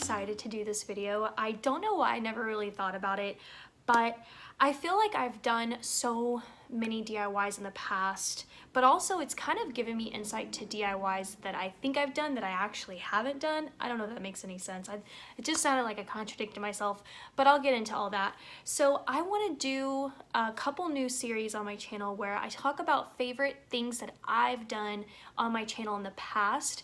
excited to do this video. I don't know why I never really thought about it, but I feel like I've done so many DIYs in the past, but also it's kind of given me insight to DIYs that I think I've done that I actually haven't done. I don't know if that makes any sense. It just sounded like I contradicted myself, but I'll get into all that. So I want to do a couple new series on my channel where I talk about favorite things that I've done on my channel in the past.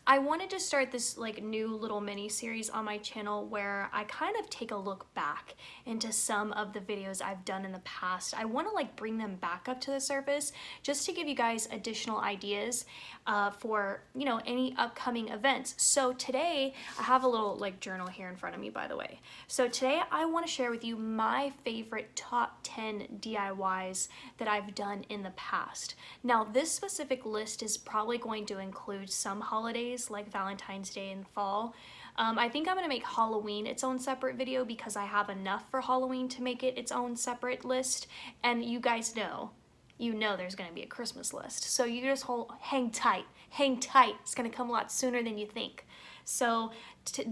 I wanted to start this like new little mini series on my channel where I kind of take a look back into some of the videos I've done in the past. I want to like bring them back up to the surface just to give you guys additional ideas for, you know, any upcoming events. So today I have a little like journal here in front of me, by the way. So today I want to share with you my favorite top 10 DIYs that I've done in the past. Now this specific list is probably going to include some holidays like Valentine's Day and fall. I think I'm going to make Halloween its own separate video because I have enough for Halloween to make it its own separate list, and you guys know, there's going to be a Christmas list. So you just hang tight, it's going to come a lot sooner than you think. So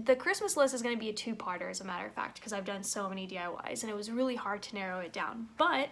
the Christmas list is going to be a two-parter as a matter of fact because I've done so many DIYs and it was really hard to narrow it down. But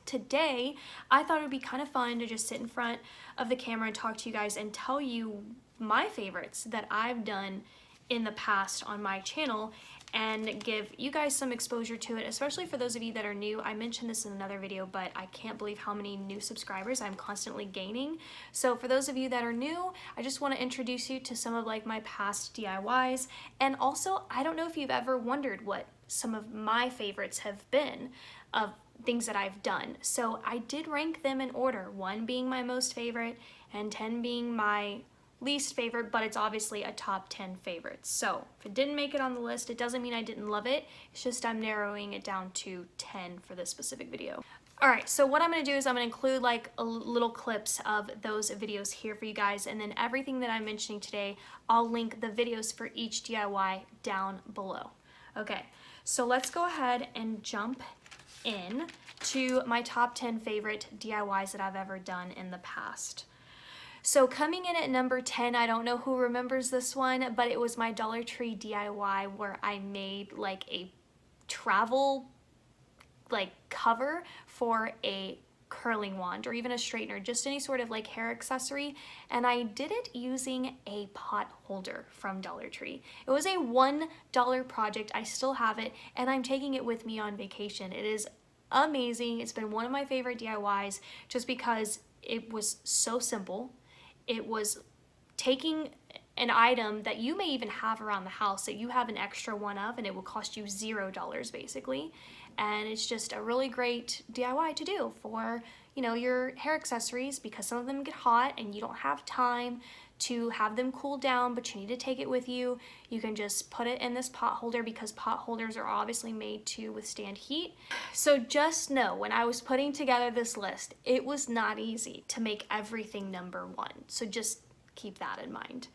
today I thought it would be kind of fun to just sit in front of the camera and talk to you guys and tell you my favorites that I've done in the past on my channel and give you guys some exposure to it, especially for those of you that are new. I mentioned this in another video, but I can't believe how many new subscribers I'm constantly gaining. So for those of you that are new, I just want to introduce you to some of like my past DIYs. And also, I don't know if you've ever wondered what some of my favorites have been of things that I've done. So I did rank them in order, 1 being my most favorite and 10 being my least favorite, but it's obviously a top 10 favorites. So if it didn't make it on the list, it doesn't mean I didn't love it. It's just I'm narrowing it down to 10 for this specific video. All right, so what I'm gonna do is I'm gonna include like little clips of those videos here for you guys, and then everything that I'm mentioning today, I'll link the videos for each DIY down below. Okay, so let's go ahead and jump in to my top 10 favorite DIYs that I've ever done in the past. So coming in at number 10, I don't know who remembers this one, but it was my Dollar Tree DIY where I made like a travel like cover for a curling wand or even a straightener, just any sort of like hair accessory, and I did it using a pot holder from Dollar Tree. It was a $1 project. I still have it and I'm taking it with me on vacation. It is amazing. It's been one of my favorite DIYs just because it was so simple. It was taking an item that you may even have around the house that you have an extra one of, and it will cost you $0 basically. And it's just a really great DIY to do for, you know, your hair accessories because some of them get hot and you don't have time to have them cool down, but you need to take it with you. You can just put it in this pot holder because pot holders are obviously made to withstand heat. So just know, when I was putting together this list, it was not easy to make everything number 1. So just keep that in mind.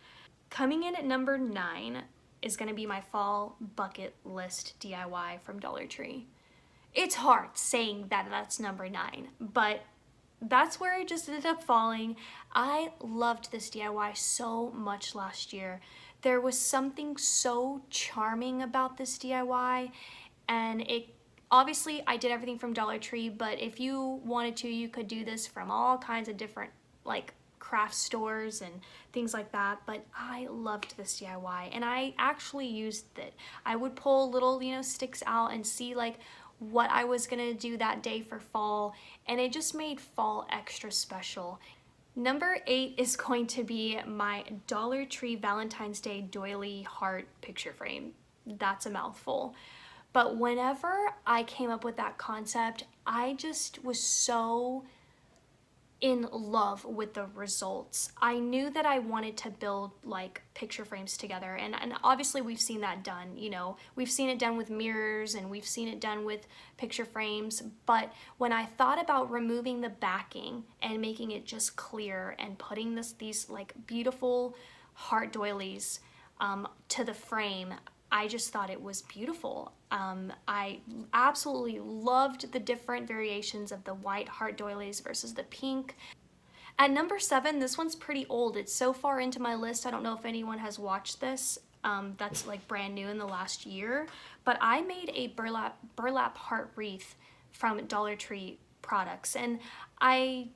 Coming in at number 9 is gonna be my fall bucket list DIY from Dollar Tree. It's hard saying that that's number 9, but that's where it just ended up falling. I loved this DIY so much last year. There was something so charming about this DIY, and it obviously I did everything from Dollar Tree, but if you wanted to, you could do this from all kinds of different like craft stores and things like that. But I loved this DIY and I actually used it. I would pull little, you know, sticks out and see like what I was gonna do that day for fall, and it just made fall extra special. Number 8 is going to be my Dollar Tree Valentine's Day doily heart picture frame. That's a mouthful. But whenever I came up with that concept, I just was so in love with the results. I knew that I wanted to build like picture frames together, and obviously we've seen that done, you know, we've seen it done with mirrors and we've seen it done with picture frames, but when I thought about removing the backing and making it just clear and putting these like beautiful heart doilies to the frame, I just thought it was beautiful. I absolutely loved the different variations of the white heart doilies versus the pink. At number 7, this one's pretty old. It's so far into my list, I don't know if anyone has watched this. that's like brand new in the last year, but I made a burlap heart wreath from Dollar Tree products, and I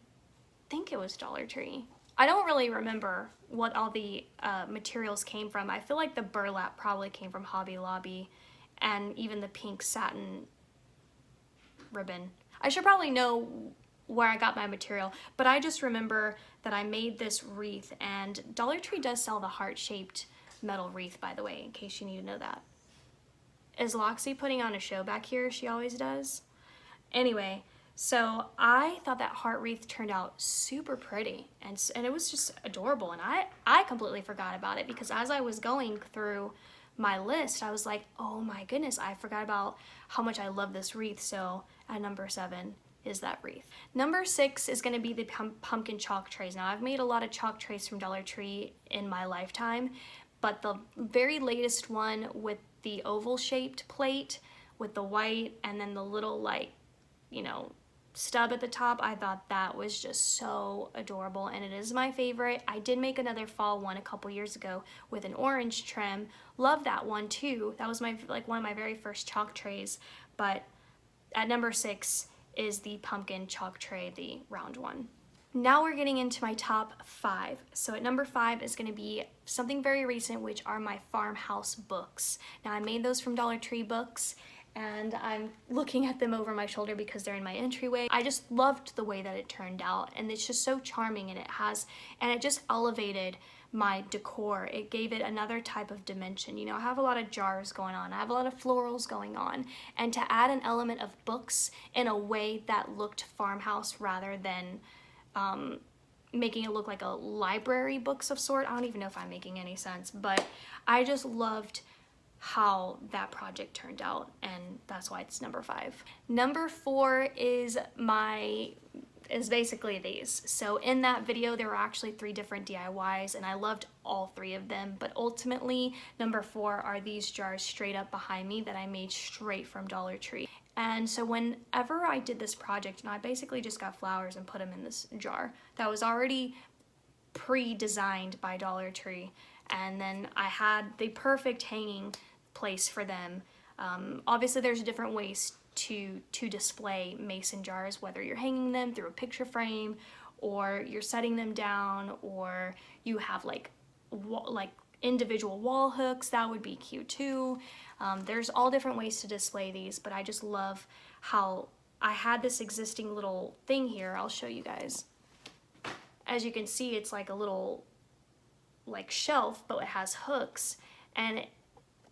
think it was Dollar Tree. I don't really remember what all the materials came from. I feel like the burlap probably came from Hobby Lobby, and even the pink satin ribbon. I should probably know where I got my material, but I just remember that I made this wreath, and Dollar Tree does sell the heart-shaped metal wreath, by the way, in case you need to know that. Is Loxy putting on a show back here? She always does. Anyway, so I thought that heart wreath turned out super pretty, and it was just adorable, and I completely forgot about it, because as I was going through my list, I was like, oh my goodness, I forgot about how much I love this wreath. So at number 7 is that wreath. Number 6 is going to be the pumpkin chalk trays. Now, I've made a lot of chalk trays from Dollar Tree in my lifetime, but the very latest one with the oval shaped plate with the white and then the little, like, you know, stub at the top, I thought that was just so adorable, and it is my favorite. I did make another fall one a couple years ago with an orange trim. Love that one too. That was my one of my very first chalk trays. But at number 6 is the pumpkin chalk tray, the round one. Now we're getting into my top 5. So at number 5 is going to be something very recent, which are my Farmhouse books. Now, I made those from Dollar Tree books, and I'm looking at them over my shoulder because they're in my entryway. I just loved the way that it turned out, and it's just so charming, and it just elevated my decor. It gave it another type of dimension. You know, I have a lot of jars going on, I have a lot of florals going on, and to add an element of books in a way that looked farmhouse rather than making it look like a library books of sort. I don't even know if I'm making any sense, but I just loved how that project turned out, and that's why it's number 5. Number 4 is basically these. So in that video there were actually 3 different DIYs, and I loved all 3 of them, but ultimately number 4 are these jars straight up behind me that I made straight from Dollar Tree. And so whenever I did this project, and I basically just got flowers and put them in this jar that was already pre-designed by Dollar Tree, and then I had the perfect hanging place for them. Obviously there's different ways to display mason jars, whether you're hanging them through a picture frame, or you're setting them down, or you have like individual wall hooks. That would be cute too. There's all different ways to display these, but I just love how I had this existing little thing here. I'll show you guys. As you can see, it's like a little like shelf, but it has hooks, and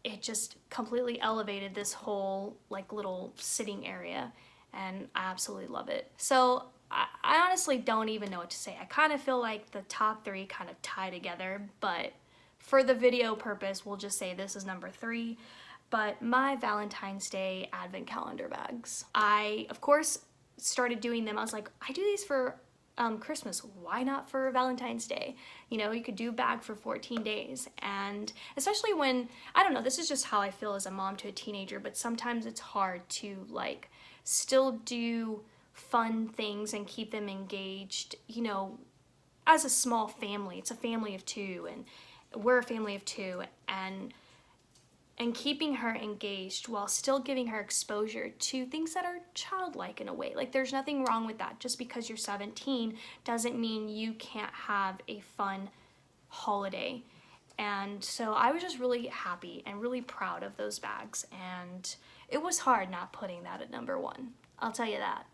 it just completely elevated this whole like little sitting area, and I absolutely love it. So I honestly don't even know what to say. I kind of feel like the top 3 kind of tie together, but for the video purpose, we'll just say this is number 3. But my Valentine's Day advent calendar bags. I, of course, started doing them. I was like, I do these for Christmas, why not for Valentine's Day? You know, you could do a bag for 14 days. And especially when, I don't know, this is just how I feel as a mom to a teenager, but sometimes it's hard to like still do fun things and keep them engaged. You know, as a small family, it's a family of 2, and we're a family of 2, and keeping her engaged while still giving her exposure to things that are childlike in a way. Like, there's nothing wrong with that. Just because you're 17 doesn't mean you can't have a fun holiday. And so I was just really happy and really proud of those bags, and it was hard not putting that at number 1. I'll tell you that.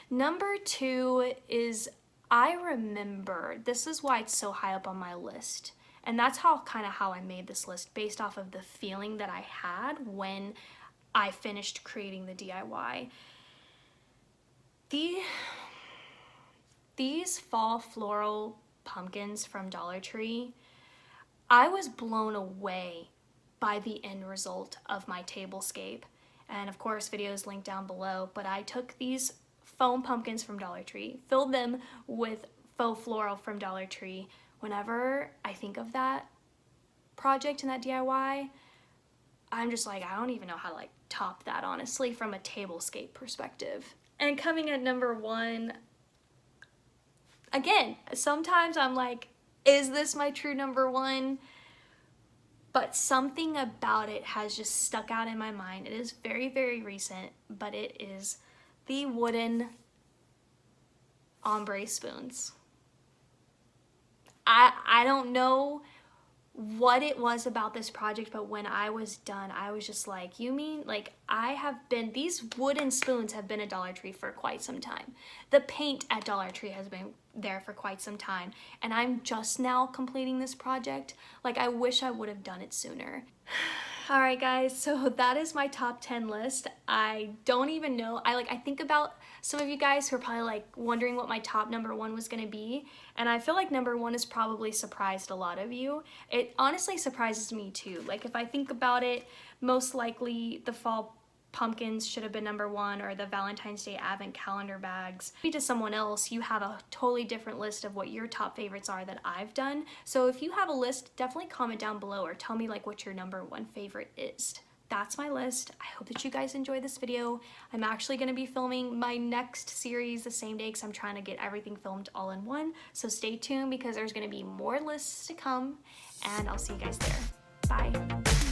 Number 2 is, I remember, this is why it's so high up on my list. And that's how I made this list, based off of the feeling that I had when I finished creating the DIY. These fall floral pumpkins from Dollar Tree, I was blown away by the end result of my tablescape. And of course, videos linked down below, but I took these foam pumpkins from Dollar Tree, filled them with faux floral from Dollar Tree. Whenever I think of that project and that DIY, I'm just like, I don't even know how to like top that, honestly, from a tablescape perspective. And coming at number 1, again, sometimes I'm like, is this my true number 1? but something about it has just stuck out in my mind. It is very, very recent, but it is the wooden ombre spoons. I don't know what it was about this project, but when I was done, I was just like, you mean, like, these wooden spoons have been at Dollar Tree for quite some time. The paint at Dollar Tree has been there for quite some time, and I'm just now completing this project. Like, I wish I would have done it sooner. All right, guys, so that is my top 10 list. I don't even know. I think about some of you guys who are probably like wondering what my top number 1 was gonna be, and I feel like number 1 has probably surprised a lot of you. It honestly surprises me too. Like, if I think about it, most likely the fall pumpkins should have been number 1, or the Valentine's Day advent calendar bags. Maybe to someone else, you have a totally different list of what your top favorites are that I've done. So if you have a list, definitely comment down below or tell me like what your number 1 favorite is. That's my list. I hope that you guys enjoyed this video. I'm actually going to be filming my next series the same day because I'm trying to get everything filmed all in one. So stay tuned because there's going to be more lists to come, and I'll see you guys there. Bye.